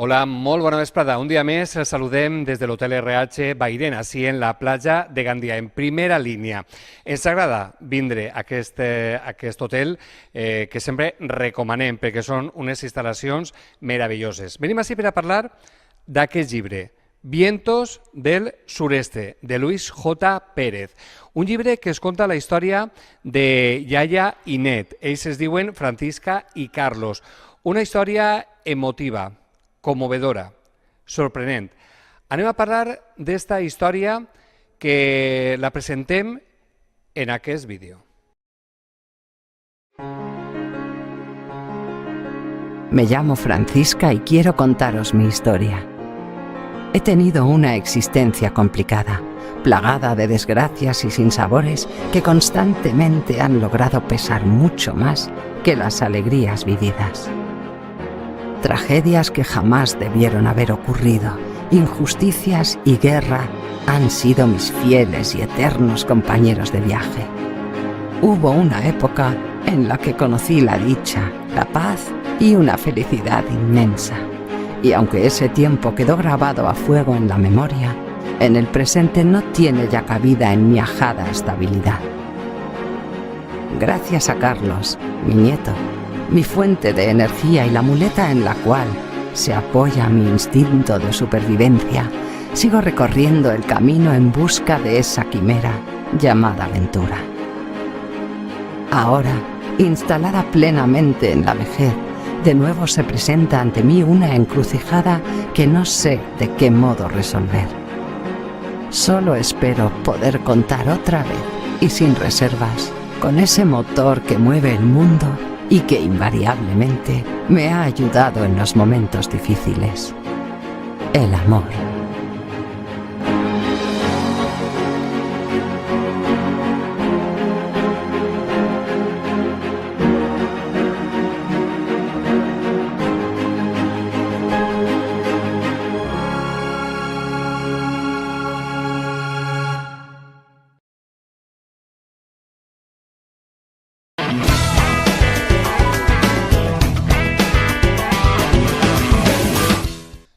Hola, molt bona vesprada. Un dia més els saludem des de l'Hotel RH Bairén, així en la platja de Gandia, en primera línia. Ens agrada vindre a aquest hotel que sempre recomanem perquè són unes instal·lacions meravelloses. Venim així per a parlar d'aquest llibre, Vientos del Sureste, de Luis J. Pérez. Un llibre que es conta la història de Yaya i Net. Ells es diuen Francisca i Carlos. Una història emotiva, conmovedora, sorprenent. Anem a parlar d'esta història que la presentem en aquest vídeo. Me llamo Francisca y quiero contaros mi historia. He tenido una existencia complicada, plagada de desgracias y sinsabores que constantemente han logrado pesar mucho más que las alegrías vividas. Tragedias que jamás debieron haber ocurrido, injusticias y guerra han sido mis fieles y eternos compañeros de viaje. Hubo una época en la que conocí la dicha, la paz y una felicidad inmensa. Y aunque ese tiempo quedó grabado a fuego en la memoria, en el presente no tiene ya cabida en mi ajada estabilidad. Gracias a Carlos, mi nieto, mi fuente de energía y la muleta en la cual se apoya mi instinto de supervivencia, sigo recorriendo el camino en busca de esa quimera llamada aventura. Ahora, instalada plenamente en la vejez, de nuevo se presenta ante mí una encrucijada que no sé de qué modo resolver. Solo espero poder contar otra vez y sin reservas con ese motor que mueve el mundo y que invariablemente me ha ayudado en los momentos difíciles: el amor.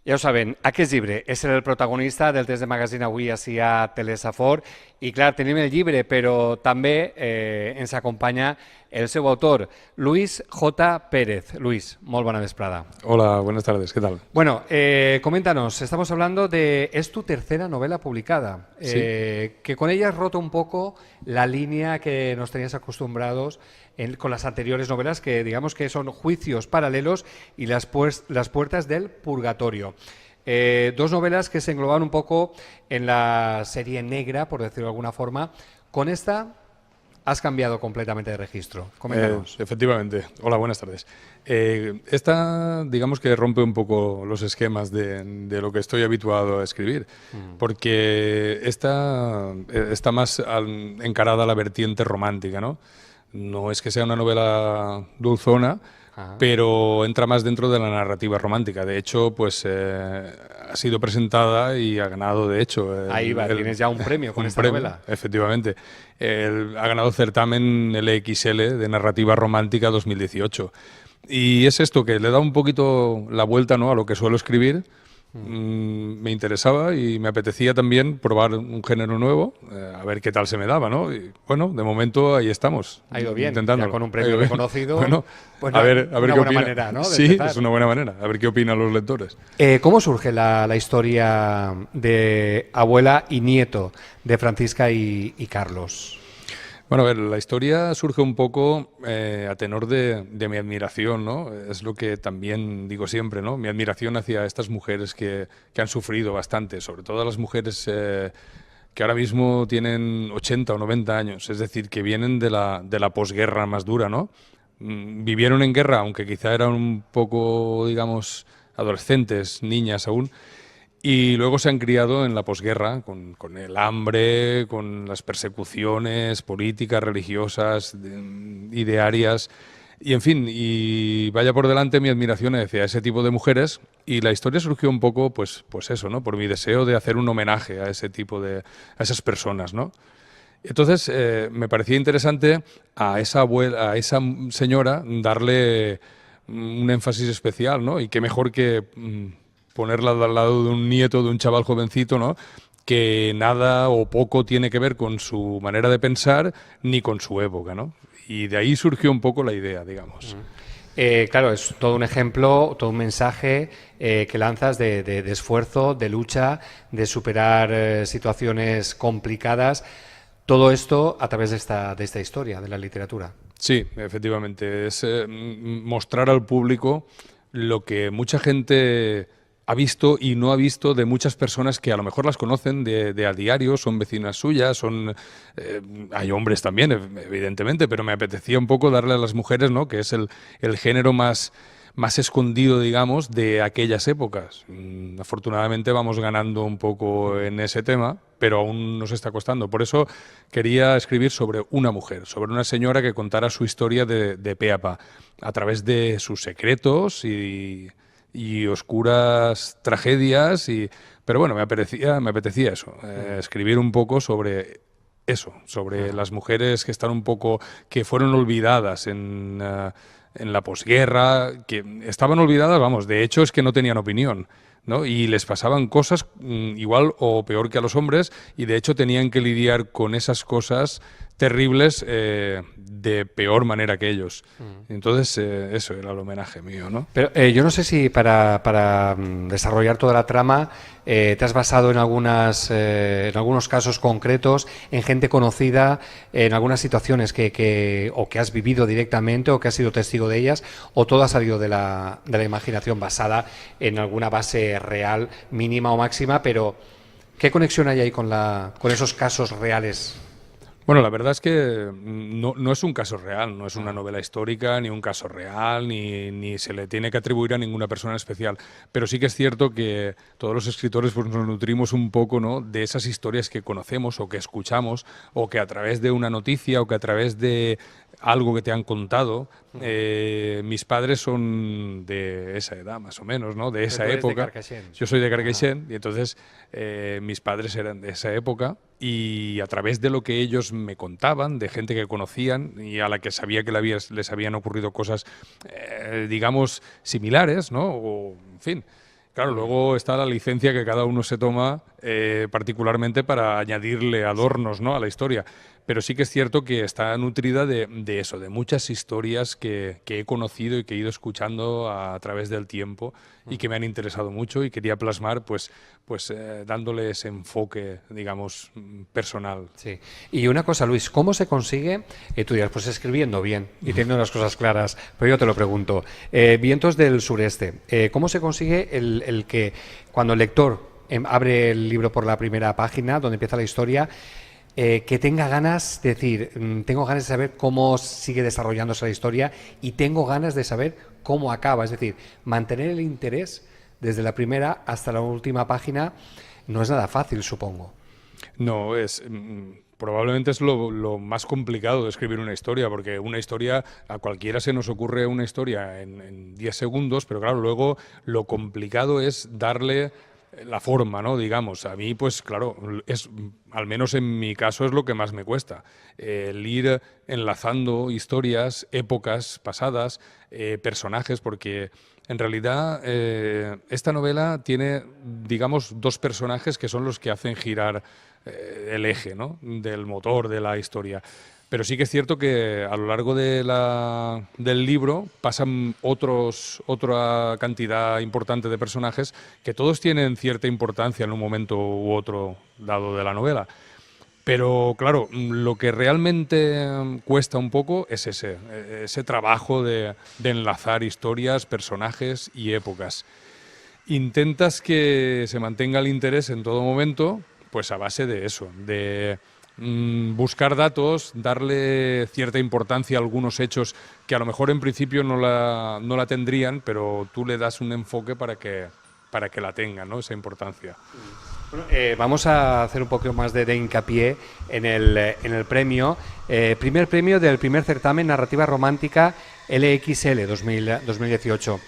Ja ho saben, aquest llibre és el protagonista del test de magazine avui així a Telesafor i clar, tenim el llibre, però també ens acompanya el seu autor, Luis J. Pérez. Luis, molt bona vesprada. Hola, buenas tardes, ¿qué tal? Bueno, coméntanos, estamos hablando de, es tu tercera novela publicada, Sí. que con ella has roto un poco la línea que nos tenías acostumbrados con las anteriores novelas, que digamos que son juicios paralelos y las puertas del purgatorio. Dos novelas que se engloban un poco en la serie negra, por decirlo de alguna forma. Con esta has cambiado completamente de registro. Coméntanos. Efectivamente. Hola, buenas tardes. Esta, digamos que rompe un poco los esquemas de lo que estoy habituado a escribir, porque esta está más encarada a la vertiente romántica, ¿no? No es que sea una novela dulzona, pero entra más dentro de la narrativa romántica. De hecho, pues ha sido presentada y ha ganado, de hecho... Ahí va, tienes ya un premio con esta novela. Efectivamente. Ha ganado certamen LXL de narrativa romántica 2018. Y es esto, que le da un poquito la vuelta, ¿no?, a lo que suelo escribir. Me interesaba y me apetecía también probar un género nuevo, a ver qué tal se me daba, ¿no? Y bueno, de momento ahí estamos. Ha ido bien, intentándolo. ya con un premio reconocido. Bueno, pues a ver una qué buena opina. manera, ¿no?, de Sí, empezar. es una buena manera. A ver qué opinan los lectores. ¿Cómo surge la historia de abuela y nieto de Francisca y Carlos? Bueno, a ver, la historia surge un poco a tenor de mi admiración, ¿no? Es lo que también digo siempre, ¿no? Mi admiración hacia estas mujeres que han sufrido bastante, sobre todo las mujeres que ahora mismo tienen 80 o 90 años, es decir, que vienen de la posguerra más dura, ¿no? Vivieron en guerra, aunque quizá eran un poco, digamos, adolescentes, niñas aún, y luego se han criado en la posguerra, con el hambre, con las persecuciones políticas, religiosas, idearias, y en fin, y vaya por delante mi admiración hacia ese tipo de mujeres, y la historia surgió un poco, pues eso, ¿no?, por mi deseo de hacer un homenaje a ese tipo a esas personas, ¿no? Entonces me parecía interesante a esa abuela, a esa señora, darle un énfasis especial, ¿no? Y qué mejor que ponerla al lado de un nieto, de un chaval jovencito, ¿no? Que nada o poco tiene que ver con su manera de pensar ni con su época, ¿no? Y de ahí surgió un poco la idea, digamos. Claro, es todo un ejemplo, todo un mensaje que lanzas de esfuerzo, de lucha, de superar situaciones complicadas. Todo esto a través de esta historia, de la literatura. Sí, efectivamente. Es mostrar al público lo que mucha gente ha visto y no ha visto de muchas personas que a lo mejor las conocen de a diario, son vecinas suyas, hay hombres también, evidentemente, pero me apetecía un poco darle a las mujeres, ¿no? Que es el género más escondido, digamos, de aquellas épocas. Afortunadamente vamos ganando un poco en ese tema, pero aún nos está costando. Por eso quería escribir sobre una mujer, sobre una señora que contara su historia de pe a pa, a través de sus secretos y oscuras tragedias, pero bueno, me apetecía eso, escribir un poco sobre eso, sobre las mujeres que están que fueron olvidadas en la posguerra, que estaban olvidadas, vamos, de hecho es que no tenían opinión, ¿no? Y les pasaban cosas igual o peor que a los hombres, y de hecho tenían que lidiar con esas cosas terribles de peor manera que ellos. Entonces, eso era el homenaje mío, ¿no? Pero yo no sé si para desarrollar toda la trama te has basado en algunos casos concretos, en gente conocida, en algunas situaciones o que has vivido directamente o que has sido testigo de ellas, o todo ha salido de la imaginación basada en alguna base real, mínima o máxima, pero ¿qué conexión hay ahí con esos casos reales? Bueno, la verdad es que no es un caso real, no es una novela histórica, ni un caso real, ni se le tiene que atribuir a ninguna persona especial. Pero sí que es cierto que todos los escritores pues, nos nutrimos un poco, ¿no? De esas historias que conocemos o que escuchamos, o que a través de una noticia o que a través de algo que te han contado. Mis padres son de esa edad, más o menos, ¿no? De esa época. Yo soy de Carcaixent y entonces mis padres eran de esa época, y a través de lo que ellos me contaban, de gente que conocían y a la que sabía que les habían ocurrido cosas, digamos, similares, ¿no? O, en fin. Claro, luego está la licencia que cada uno se toma particularmente para añadirle adornos, ¿no? A la historia. Pero sí que es cierto que está nutrida de eso, de muchas historias que he conocido y que he ido escuchando a través del tiempo y que me han interesado mucho, y quería plasmar pues dándole ese enfoque, digamos, personal. Sí. Y una cosa, Luis, ¿cómo se consigue? Tú dirás, pues escribiendo bien y teniendo las cosas claras, pero yo te lo pregunto. Vientos del sureste, ¿cómo se consigue el que cuando el lector abre el libro por la primera página, donde empieza la historia, que tenga ganas de decir, tengo ganas de saber cómo sigue desarrollándose la historia y tengo ganas de saber cómo acaba? Es decir, mantener el interés desde la primera hasta la última página no es nada fácil, supongo. No, probablemente es lo más complicado de escribir una historia, porque una historia, a cualquiera se nos ocurre una historia en 10 segundos, pero claro, luego lo complicado es darle la forma, ¿no? Digamos, a mí, pues claro, al menos en mi caso es lo que más me cuesta, el ir enlazando historias, épocas pasadas, personajes, porque en realidad esta novela tiene, digamos, dos personajes que son los que hacen girar el eje, ¿no? Del motor de la historia. Pero sí que es cierto que a lo largo del libro pasan otra cantidad importante de personajes que todos tienen cierta importancia en un momento u otro dado de la novela. Pero claro, lo que realmente cuesta un poco es ese trabajo de enlazar historias, personajes y épocas. Intentas que se mantenga el interés en todo momento, pues a base de eso, de buscar datos, darle cierta importancia a algunos hechos que a lo mejor en principio no la tendrían, pero tú le das un enfoque para que la tengan, ¿no? Esa importancia. Bueno, vamos a hacer un poco más de hincapié en el premio. Primer premio del primer certamen Narrativa Romántica LXL 2018.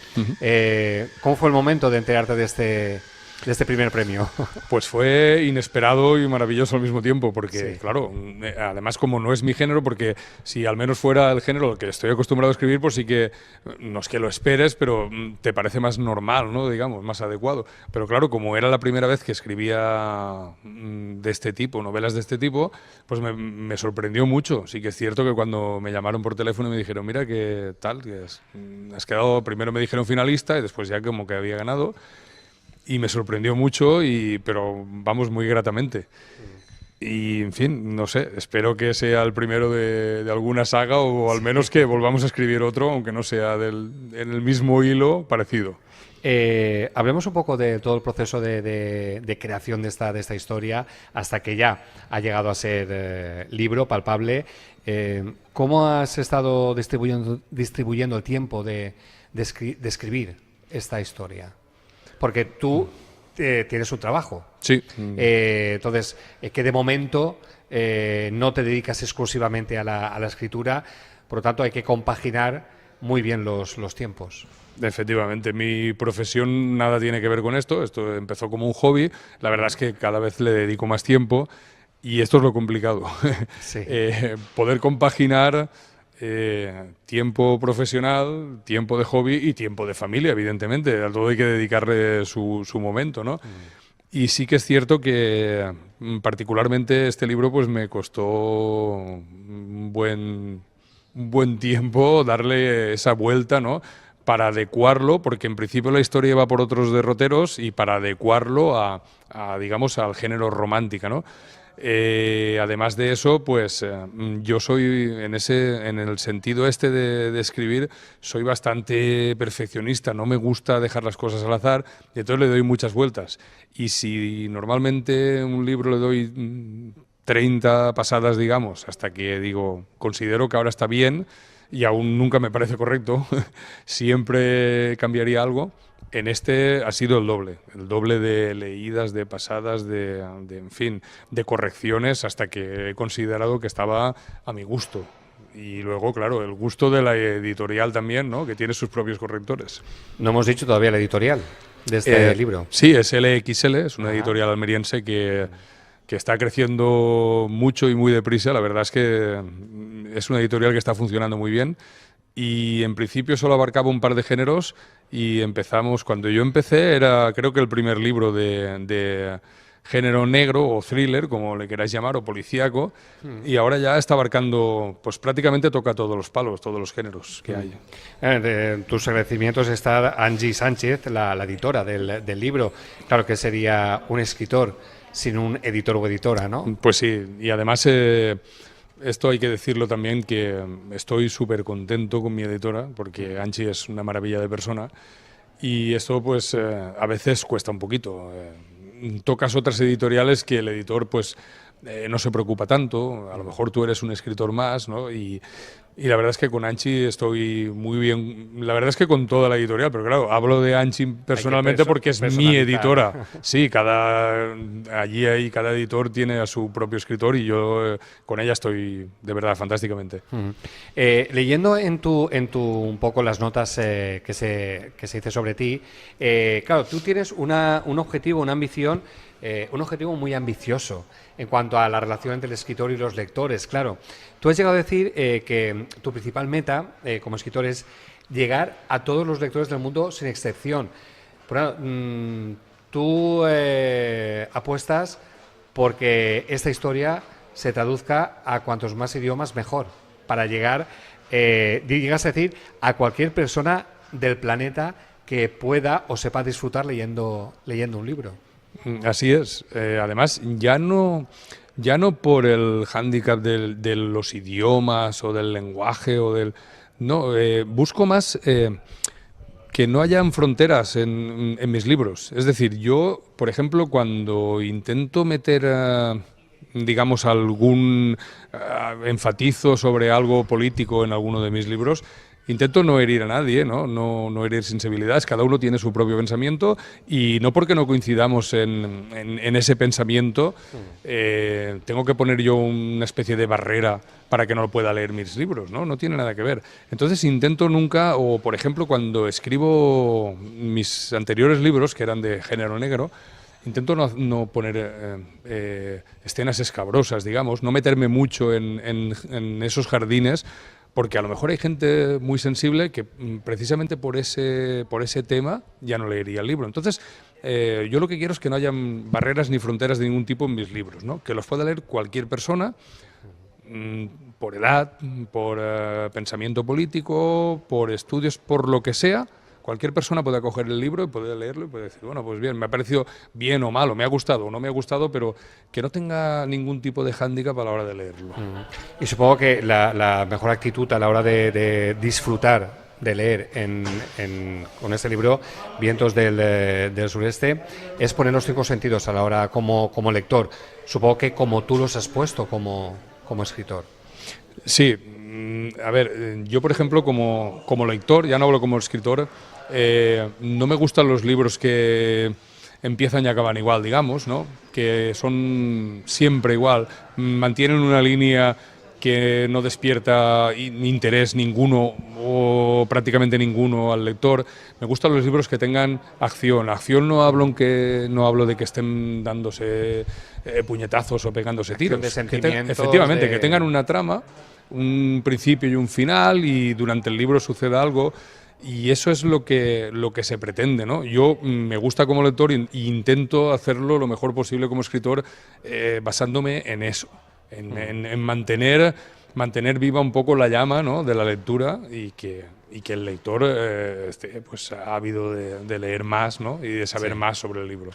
¿Cómo fue el momento de enterarte de de este primer premio? Pues fue inesperado y maravilloso al mismo tiempo, porque, Sí. claro, además como no es mi género, porque si al menos fuera el género al que estoy acostumbrado a escribir, pues sí que, no es que lo esperes, pero te parece más normal, ¿no? Digamos, más adecuado. Pero claro, como era la primera vez que escribía de este tipo, novelas de este tipo, pues me sorprendió mucho. Sí que es cierto que cuando me llamaron por teléfono y me dijeron, mira, que tal, que has quedado, primero me dijeron finalista y después ya como que había ganado. Y me sorprendió mucho, pero vamos, muy gratamente. Y, en fin, no sé, espero que sea el primero de alguna saga o al menos que volvamos a escribir otro, aunque no sea en el mismo hilo parecido. Hablemos un poco de todo el proceso de creación de esta historia hasta que ya ha llegado a ser libro palpable. ¿Cómo has estado distribuyendo el tiempo de escribir esta historia? Porque tú tienes un trabajo. Sí. Entonces, que de momento no te dedicas exclusivamente a la escritura, por lo tanto hay que compaginar muy bien los tiempos. Efectivamente, mi profesión nada tiene que ver con esto empezó como un hobby, la verdad es que cada vez le dedico más tiempo y esto es lo complicado, Sí. Poder compaginar tiempo profesional, tiempo de hobby y tiempo de familia, evidentemente, a todo hay que dedicarle su momento, ¿no? Y sí que es cierto que particularmente este libro pues me costó un buen tiempo darle esa vuelta, ¿no? Para adecuarlo, porque en principio la historia iba por otros derroteros y para adecuarlo digamos, al género romántica, ¿no? Además de eso, pues yo soy, en el sentido este de escribir, soy bastante perfeccionista, no me gusta dejar las cosas al azar, y entonces le doy muchas vueltas. Y si normalmente un libro le doy 30 pasadas, digamos, hasta que considero que ahora está bien, y aún nunca me parece correcto, siempre cambiaría algo. En este ha sido el doble de leídas, de pasadas, en fin, de correcciones, hasta que he considerado que estaba a mi gusto. Y luego, claro, el gusto de la editorial también, ¿no? Que tiene sus propios correctores. No hemos dicho todavía la editorial de este libro. Sí, es LXL, es una editorial almeriense que está creciendo mucho y muy deprisa. La verdad es que es una editorial que está funcionando muy bien y en principio solo abarcaba un par de géneros y cuando yo empecé era creo que el primer libro de género negro o thriller, como le queráis llamar, o policíaco, y ahora ya está abarcando, pues prácticamente toca todos los palos, todos los géneros que hay. Tus agradecimientos está Angie Sánchez, la editora del libro. Claro que sería un escritor sin un editor o editora, ¿no? Pues sí, y además esto hay que decirlo también, que estoy súper contento con mi editora, porque Angie es una maravilla de persona, y esto pues a veces cuesta un poquito. Tocas otras editoriales que el editor pues no se preocupa tanto, a lo mejor tú eres un escritor más, ¿no? Y la verdad es que con Anchi estoy muy bien, la verdad es que con toda la editorial, pero claro, hablo de Anchi personalmente porque es mi editora. Sí, cada editor tiene a su propio escritor y yo con ella estoy de verdad fantásticamente. Leyendo en tu un poco las notas que se dice sobre ti, claro, tú tienes un objetivo, una ambición, un objetivo muy ambicioso en cuanto a la relación entre el escritor y los lectores. Claro, tú has llegado a decir que tu principal meta como escritor es llegar a todos los lectores del mundo sin excepción. Pero, tú apuestas porque esta historia se traduzca a cuantos más idiomas mejor, para llegar, llegas a decir, a cualquier persona del planeta que pueda o sepa disfrutar leyendo un libro. Así es. Además, ya no por el hándicap de los idiomas o del lenguaje no, busco más que no hayan fronteras en mis libros. Es decir, yo, por ejemplo, cuando intento meter digamos enfatizo sobre algo político en alguno de mis libros, intento no herir a nadie, no herir sensibilidades, cada uno tiene su propio pensamiento y no porque no coincidamos en ese pensamiento tengo que poner yo una especie de barrera para que no pueda leer mis libros, no tiene nada que ver. Entonces intento nunca, o por ejemplo cuando escribo mis anteriores libros, que eran de género negro, intento no poner escenas escabrosas, digamos, no meterme mucho en esos jardines, porque a lo mejor hay gente muy sensible que precisamente por ese tema ya no leería el libro. Entonces, yo lo que quiero es que no hayan barreras ni fronteras de ningún tipo en mis libros, ¿no? Que los pueda leer cualquier persona, por edad, por pensamiento político, por estudios, por lo que sea. Cualquier persona puede coger el libro y puede leerlo y puede decir, bueno, pues bien, me ha parecido bien o malo, me ha gustado o no me ha gustado, pero que no tenga ningún tipo de hándicap a la hora de leerlo. Y supongo que la mejor actitud a la hora de disfrutar de leer con este libro, Vientos del Sureste, es poner los 5 sentidos a la hora como lector. Supongo que como tú los has puesto como escritor. Sí, a ver, yo por ejemplo como lector, ya no hablo como escritor, no me gustan los libros que empiezan y acaban igual, digamos, ¿no? Que son siempre igual, mantienen una línea que no despierta interés ninguno o prácticamente ninguno al lector. Me gustan los libros que tengan acción. Acción no hablo de que estén dándose puñetazos o pegándose tiros. De sentimientos, efectivamente, que tengan una trama, un principio y un final, y durante el libro suceda algo. Y eso es lo que se pretende, ¿no? Yo me gusta como lector e intento hacerlo lo mejor posible como escritor, basándome en eso, en mantener viva un poco la llama, ¿no?, de la lectura y que el lector esté pues ávido de leer más, ¿no?, y de saber más sobre el libro.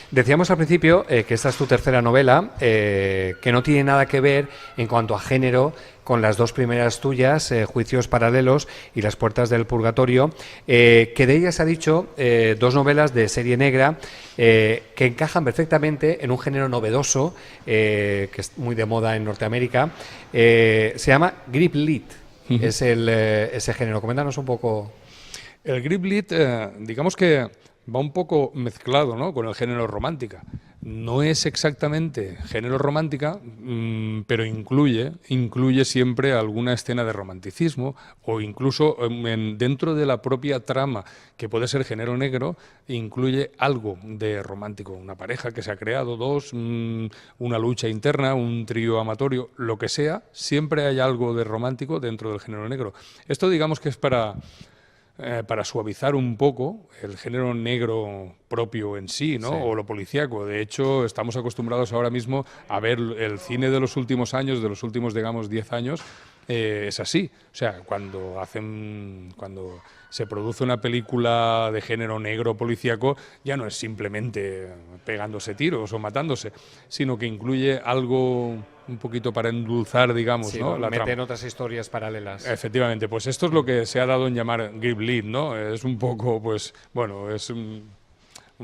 Decíamos al principio que esta es tu tercera novela, que no tiene nada que ver en cuanto a género con las 2 primeras tuyas, Juicios Paralelos y Las Puertas del Purgatorio, que de ellas se ha dicho 2 novelas de serie negra que encajan perfectamente en un género novedoso que es muy de moda en Norteamérica. Se llama Grip Lit. Es ese género. Coméntanos un poco. El Grip Lit, digamos que va un poco mezclado, ¿no?, con el género romántica. No es exactamente género romántica, pero incluye siempre alguna escena de romanticismo, o incluso dentro de la propia trama, que puede ser género negro, incluye algo de romántico. Una pareja que se ha creado, 2, una lucha interna, un trío amatorio, lo que sea, siempre hay algo de romántico dentro del género negro. Esto digamos que es para suavizar un poco el género negro propio en sí, ¿no?, sí, o lo policíaco. De hecho, estamos acostumbrados ahora mismo a ver el cine de los últimos años, de los últimos, digamos, 10 años, es así. O sea, cuando se produce una película de género negro policíaco, ya no es simplemente pegándose tiros o matándose, sino que incluye algo un poquito para endulzar, digamos, sí, ¿no?, la trama. Meten otras historias paralelas. Efectivamente, pues esto es lo que se ha dado en llamar Grip Lit, ¿no? Es un poco, pues, bueno, es un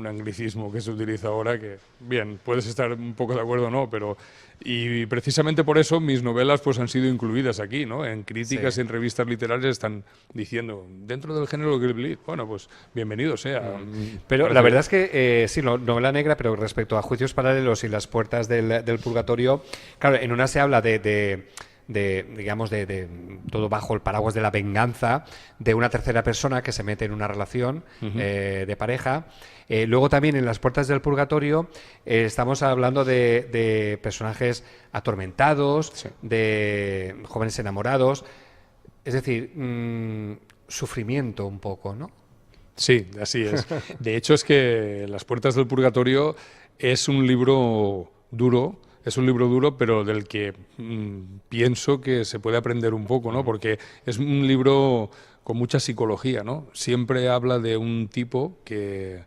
anglicismo que se utiliza ahora que, bien, puedes estar un poco de acuerdo o no, pero... Y precisamente por eso mis novelas pues han sido incluidas aquí, ¿no? En críticas y en revistas literarias están diciendo, dentro del género Grip Lit, bueno, pues bienvenido sea. Pero la verdad es que, sí, novela negra, pero respecto a Juicios Paralelos y Las Puertas del Purgatorio, claro, en una se habla de todo bajo el paraguas de la venganza de una tercera persona que se mete en una relación de pareja. Luego también en Las Puertas del Purgatorio estamos hablando de personajes atormentados, sí, de jóvenes enamorados, es decir, sufrimiento un poco, ¿no? Sí, así es. De hecho es que Las Puertas del Purgatorio es un libro duro. Es un libro duro, pero del que pienso que se puede aprender un poco, ¿no? Porque es un libro con mucha psicología, ¿no? Siempre habla de un tipo que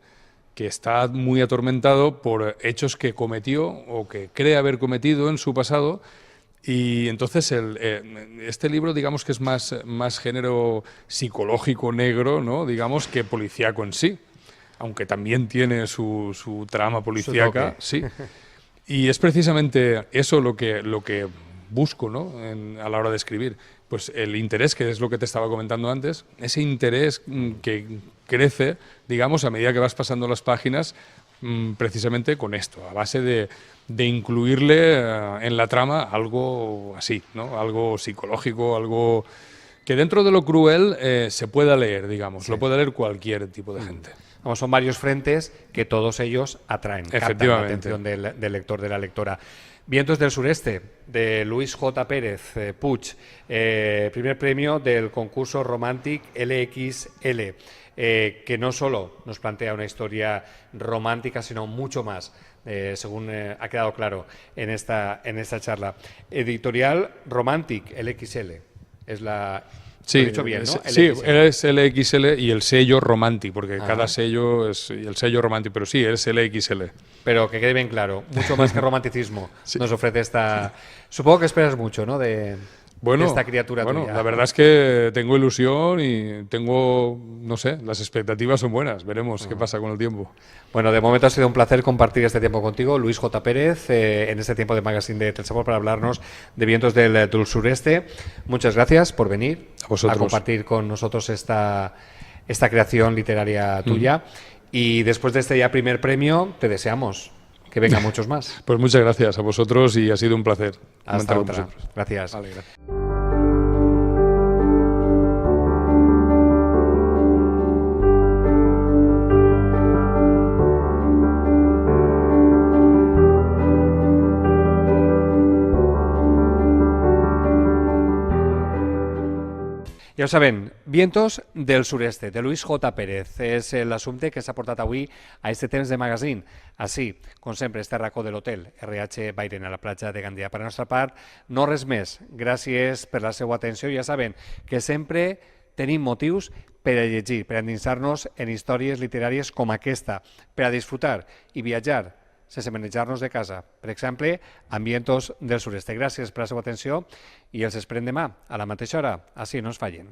está muy atormentado por hechos que cometió o que cree haber cometido en su pasado. Y entonces este libro, digamos que es más género psicológico negro, ¿no?, digamos, que policíaco en sí, aunque también tiene su trama policíaca, sí. Y es precisamente eso lo que busco, ¿no? A la hora de escribir. Pues el interés, que es lo que te estaba comentando antes, ese interés que crece, digamos, a medida que vas pasando las páginas, precisamente con esto, a base de incluirle en la trama algo así, ¿no? Algo psicológico, algo que dentro de lo cruel se pueda leer, digamos, lo puede leer cualquier tipo de gente. Vamos, son varios frentes que todos ellos atraen, captan la atención del lector, de la lectora. Vientos del sureste, de Luis J. Pérez Puig, primer premio del concurso Romantic LXL, que no solo nos plantea una historia romántica, sino mucho más, según ha quedado claro en esta charla. Editorial Romantic LXL, es la... Sí, lo he dicho bien, ¿no? Sí, es LXL y el sello Romantic, porque cada sello es el sello Romantic, pero sí, es LXL. Pero que quede bien claro, mucho más que romanticismo nos ofrece esta... Supongo que esperas mucho, ¿no?, de esta criatura tuya. La verdad es que tengo ilusión y tengo, no sé, las expectativas son buenas. Veremos qué pasa con el tiempo. Bueno, de momento ha sido un placer compartir este tiempo contigo, Luis J. Pérez, en este tiempo de Magazine de Telsabor, para hablarnos de Vientos del sureste. Muchas gracias por venir a compartir con nosotros esta creación literaria tuya. Y después de este ya primer premio, te deseamos que vengan muchos más. Pues muchas gracias a vosotros y ha sido un placer. Hasta otra. Gracias. Vale, gracias. Ja ho saben, Vientos del sureste, de Luis J. Pérez. És l'assumpte que s'ha portat avui a este temps de magazine. Així, com sempre, este racó de l'hotel RH Byron a la platja de Gandia. Per la nostra part, no res més. Gràcies per la seva atenció. Ja saben que sempre tenim motius per a llegir, per a endinsar-nos en històries literàries com aquesta, per a disfrutar i viatjar sense manejar-nos de casa. Per exemple, amb Vientos del sureste. Gràcies per la seva atenció i els esperem demà a la mateixa hora. Així no es fallen.